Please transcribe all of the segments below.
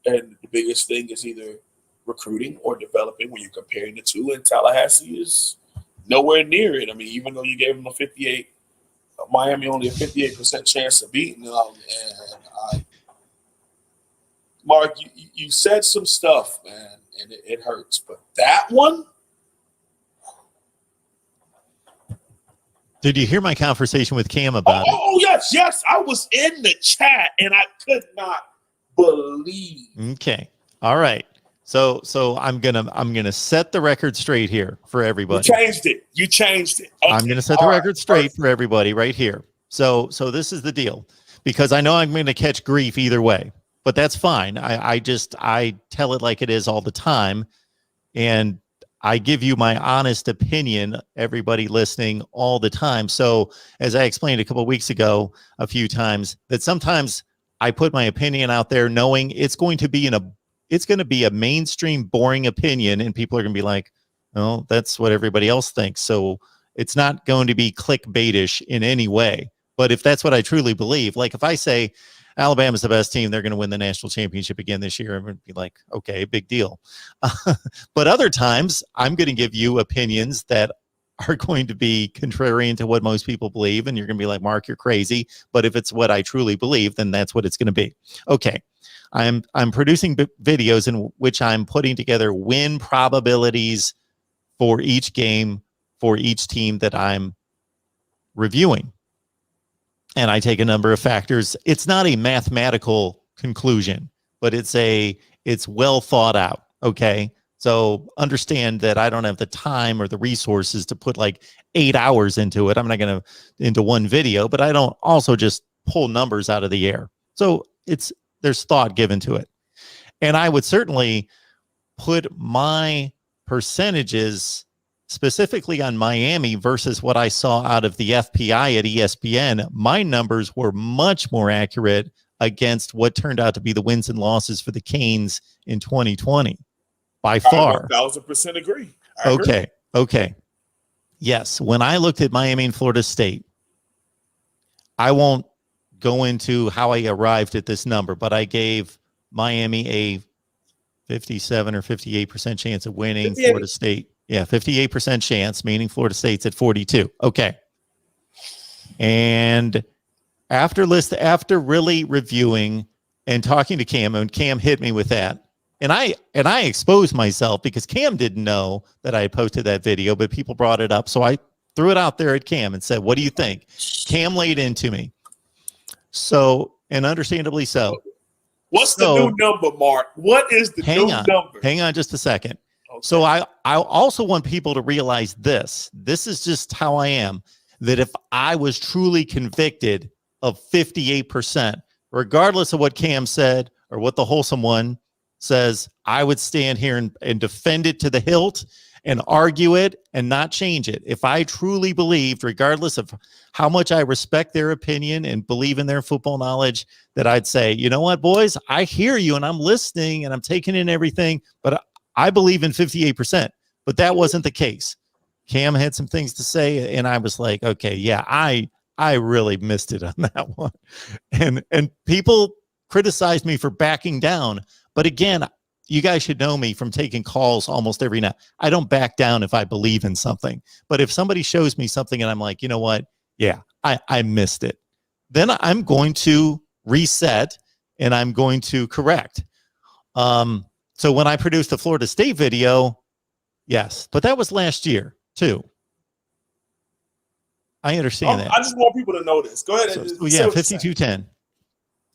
And the biggest thing is either recruiting or developing when you're comparing the two. And Tallahassee is nowhere near it. I mean, even though you gave them a 58, Miami only a 58% chance of beating them. And Mark, you said some stuff, man, and it hurts. But that one. Did you hear my conversation with Cam about it? Oh, yes. I was in the chat, and I could not believe. Okay. All right. So I'm gonna set the record straight here for everybody. You changed it. Okay. I'm gonna set the record straight for everybody right here. So this is the deal, because I know I'm gonna catch grief either way, but that's fine. I tell it like it is all the time, and I give you my honest opinion, everybody listening, all the time. So as I explained a couple of weeks ago, a few times, that sometimes I put my opinion out there knowing it's going to be a mainstream boring opinion, and people are going to be like, oh, that's what everybody else thinks. So it's not going to be clickbaitish in any way. But if that's what I truly believe, like if I say Alabama's the best team, they're going to win the national championship again this year, I'm going to be like, okay, big deal. But other times I'm going to give you opinions that are going to be contrarian to what most people believe, and you're going to be like, Mark, you're crazy. But if it's what I truly believe, then that's what it's going to be. Okay. I'm producing videos in which I'm putting together win probabilities for each game for each team that I'm reviewing. And I take a number of factors. It's not a mathematical conclusion, but it's well thought out. Okay. So understand that I don't have the time or the resources to put like 8 hours into it. I'm not going to into one video, but I don't also just pull numbers out of the air. So there's thought given to it. And I would certainly put my percentages specifically on Miami versus what I saw out of the FPI at ESPN. My numbers were much more accurate against what turned out to be the wins and losses for the Canes in 2020 by far. I 1,000% agree. Okay. Yes. When I looked at Miami and Florida State, I won't go into how I arrived at this number, but I gave Miami a 57 or 58% chance of winning. 58. Florida State, 58% chance, meaning Florida State's at 42. Okay. And after really reviewing and talking to Cam, and Cam hit me with that, and I exposed myself because Cam didn't know that I had posted that video, but people brought it up. So I threw it out there at Cam and said, what do you think? Cam laid into me. So, and understandably so. What's the new number, Mark? What is the new number? Hang on just a second. Okay. So I also want people to realize this. This is just how I am, that if I was truly convicted of 58%, regardless of what Cam said or what the wholesome one says, I would stand here and defend it to the hilt and argue it and not change it. If I truly believed, regardless of how much I respect their opinion and believe in their football knowledge, that I'd say, you know what, boys, I hear you and I'm listening and I'm taking in everything, but I believe in 58%. But that wasn't the case. Cam had some things to say, and I was like, okay, yeah, I really missed it on that one. And people criticized me for backing down. But again, you guys should know me from taking calls almost every night. I don't back down if I believe in something. But if somebody shows me something and I'm like, you know what? Yeah, I missed it. Then I'm going to reset and I'm going to correct. So when I produced the Florida State video, yes, but that was last year too. I understand that. I just want people to know this. Go ahead. 52-10.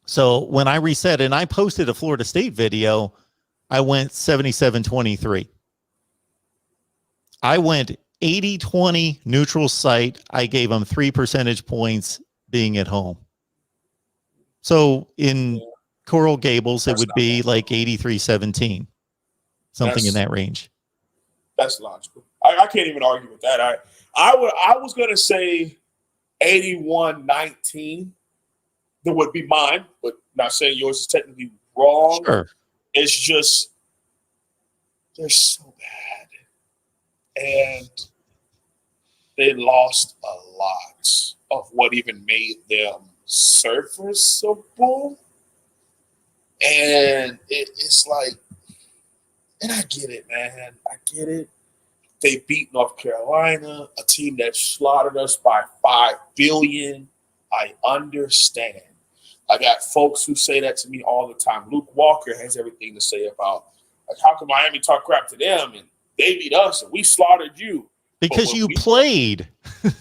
So when I reset and I posted a Florida State video, I went 77-23. I went 80-20 neutral site. I gave them 3 percentage points being at home. So in Coral Gables, it would be like 83-17, something in that range. That's logical. I can't even argue with that. I was going to say 81-19. That would be mine, but not saying yours is technically wrong. Sure. It's just they're so bad. And they lost a lot of what even made them serviceable. And it's like, and I get it, man. I get it. They beat North Carolina, a team that slaughtered us by $5 billion. I understand. I got folks who say that to me all the time. Luke Walker has everything to say about, like, how can Miami talk crap to them and they beat us and we slaughtered you? Because you played.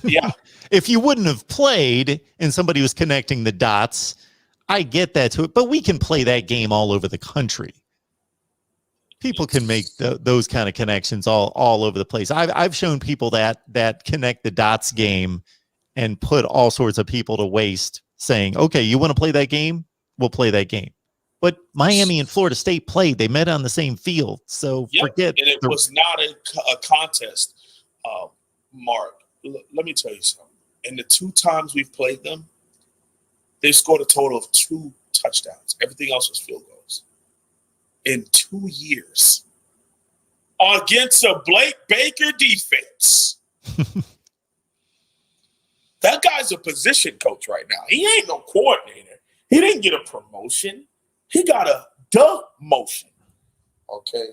Yeah. If you wouldn't have played and somebody was connecting the dots, I get that to it. But we can play that game all over the country. People can make those kind of connections all over the place. I've shown people that connect the dots game and put all sorts of people to waste, saying, okay, you want to play that game? We'll play that game. But Miami and Florida State played. They met on the same field. So forget. And it was not a contest, Mark. Let me tell you something. In the 2 times we've played them, they scored a total of 2 touchdowns. Everything else was field goals. In 2 years. Against a Blake Baker defense. That guy's a position coach right now. He ain't no coordinator. He didn't get a promotion. He got a demotion. Okay.